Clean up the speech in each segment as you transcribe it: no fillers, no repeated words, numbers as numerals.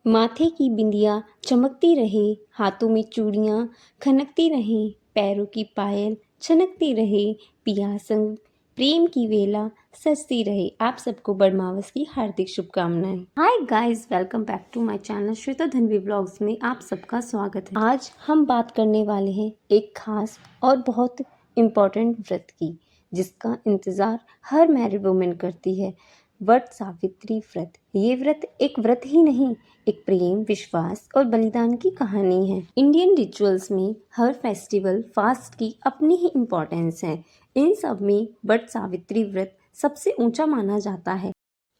माथे की बिंदिया चमकती रहे, हाथों में चूड़ियाँ खनकती रहें, पैरों की पायल छनकती रहे, पिया संग प्रेम की वेला सजती रहे। आप सबको बरमावस की हार्दिक शुभकामनाएं। Hi guys, welcome back to my channel Shweta Dhanvi vlogs में आप सबका स्वागत है। आज हम बात करने वाले हैं एक खास और बहुत इम्पोर्टेंट व्रत की, जिसका इंतज़ार हर मैरिड वुमेन करती है। वट सावित्री व्रत। ये व्रत एक व्रत ही नहीं, एक प्रेम, विश्वास और बलिदान की कहानी है। इंडियन रिचुअल्स में हर फेस्टिवल, फास्ट की अपनी ही इम्पोर्टेंस है। इन सब में वट सावित्री व्रत सबसे ऊंचा माना जाता है।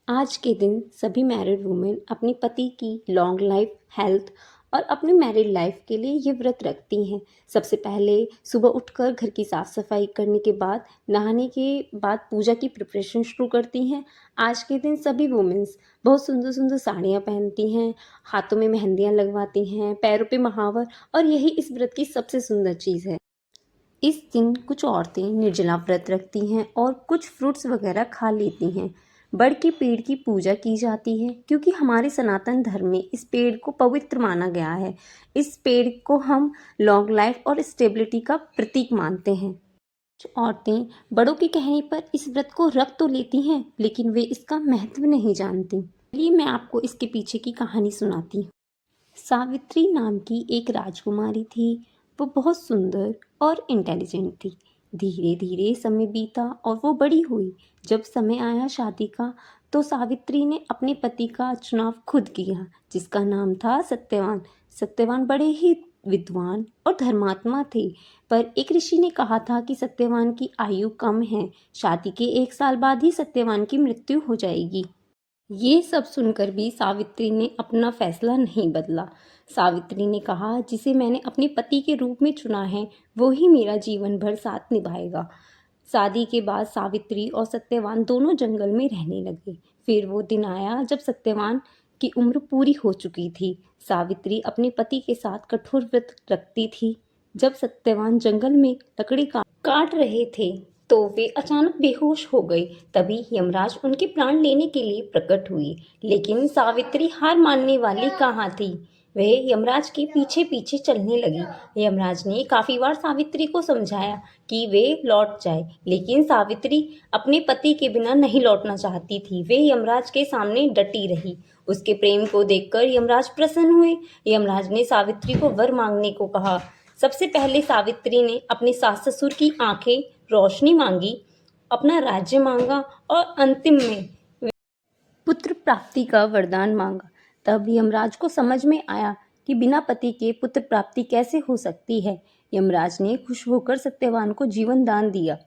आज के दिन सभी मैरिड वुमेन अपने पति की लॉन्ग लाइफ, हेल्थ और अपनी मैरिड लाइफ के लिए ये व्रत रखती हैं। सबसे पहले सुबह उठकर घर की साफ़ सफाई करने के बाद, नहाने के बाद पूजा की प्रिपरेशन शुरू करती हैं। आज के दिन सभी वुमेन्स बहुत सुंदर सुंदर साड़ियाँ पहनती हैं, हाथों में मेहंदियाँ लगवाती हैं, पैरों पे महावर, और यही इस व्रत की सबसे सुंदर चीज़ है। इस दिन कुछ औरतें निर्जला व्रत रखती हैं और कुछ फ्रूट्स वगैरह खा लेती हैं। बड़ के पेड़ की पूजा की जाती है क्योंकि हमारे सनातन धर्म में इस पेड़ को पवित्र माना गया है। इस पेड़ को हम लॉन्ग लाइफ और स्टेबिलिटी का प्रतीक मानते हैं। कुछ औरतें बड़ों के कहने पर इस व्रत को रख तो लेती हैं, लेकिन वे इसका महत्व नहीं जानती। चलिए मैं आपको इसके पीछे की कहानी सुनाती हूँ। सावित्री नाम की एक राजकुमारी थी। वो बहुत सुंदर और इंटेलिजेंट थी। धीरे धीरे समय बीता और वो बड़ी हुई। जब समय आया शादी का, तो सावित्री ने अपने पति का चुनाव खुद किया, जिसका नाम था सत्यवान। सत्यवान बड़े ही विद्वान और धर्मात्मा थे, पर एक ऋषि ने कहा था कि सत्यवान की आयु कम है, शादी के 1 साल बाद ही सत्यवान की मृत्यु हो जाएगी। ये सब सुनकर भी सावित्री ने अपना फैसला नहीं बदला। सावित्री ने कहा, जिसे मैंने अपने पति के रूप में चुना है, वो ही मेरा जीवन भर साथ निभाएगा। शादी के बाद सावित्री और सत्यवान दोनों जंगल में रहने लगे। फिर वो दिन आया जब सत्यवान की उम्र पूरी हो चुकी थी। सावित्री अपने पति के साथ कठोर व्रत रखती थी। जब सत्यवान जंगल में लकड़ी काट रहे थे, तो वे अचानक बेहोश हो गए। तभी यमराज उनके प्राण लेने के लिए प्रकट हुए, लेकिन सावित्री हार मानने वाली कहाँ थी। वह यमराज के पीछे पीछे चलने लगी। यमराज ने काफी बार सावित्री को समझाया कि वे लौट जाए, लेकिन सावित्री अपने पति के बिना नहीं लौटना चाहती थी। वे यमराज के सामने डटी रही। उसके प्रेम को देखकर यमराज प्रसन्न हुए। यमराज ने सावित्री को वर मांगने को कहा। सबसे पहले सावित्री ने अपने सास ससुर की आंखें रोशनी मांगी, अपना राज्य मांगा और अंतिम में पुत्र प्राप्ति का वरदान मांगा। तब यमराज को समझ में आया कि बिना पति के पुत्र प्राप्ति कैसे हो सकती है। यमराज ने खुश होकर सत्यवान को जीवन दान दिया।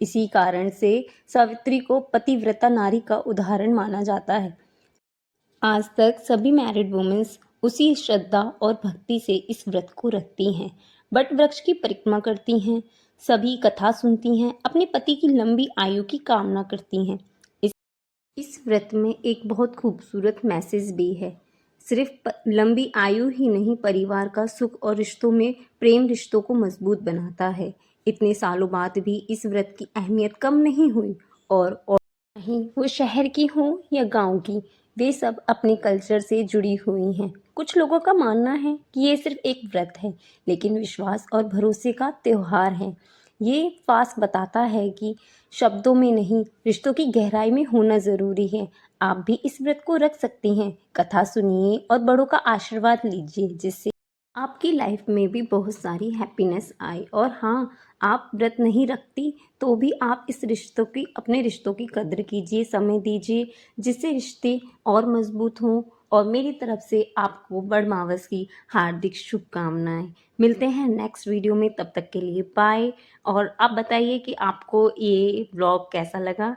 इसी कारण से सावित्री को पतिव्रता नारी का उदाहरण माना जाता है। आज तक सभी मैरिड वुमेन्स उसी श्रद्धा और भक्ति से इस व्रत को रखती हैं। बट वृक्ष की परिक्रमा करती हैं, सभी कथा सुनती हैं, अपने पति की लंबी आयु की कामना करती हैं। इस व्रत में एक बहुत खूबसूरत मैसेज भी है। सिर्फ लंबी आयु ही नहीं, परिवार का सुख और रिश्तों में प्रेम रिश्तों को मजबूत बनाता है। इतने सालों बाद भी इस व्रत की अहमियत कम नहीं हुई, और नहीं वो शहर की हो या गांव की, वे सब अपने कल्चर से जुड़ी हुई हैं। कुछ लोगों का मानना है कि ये सिर्फ एक व्रत है, लेकिन विश्वास और भरोसे का त्योहार है। ये फास्ट बताता है कि शब्दों में नहीं, रिश्तों की गहराई में होना ज़रूरी है। आप भी इस व्रत को रख सकती हैं। कथा सुनिए और बड़ों का आशीर्वाद लीजिए, जिससे आपकी लाइफ में भी बहुत सारी हैप्पीनेस आए। और हाँ, आप व्रत नहीं रखती तो भी आप इस रिश्तों की, अपने रिश्तों की कद्र कीजिए, समय दीजिए, जिससे रिश्ते और मजबूत हों। और मेरी तरफ से आपको बरमावस की हार्दिक शुभकामनाएं। मिलते हैं नेक्स्ट वीडियो में, तब तक के लिए बाय। और आप बताइए कि आपको ये व्लॉग कैसा लगा।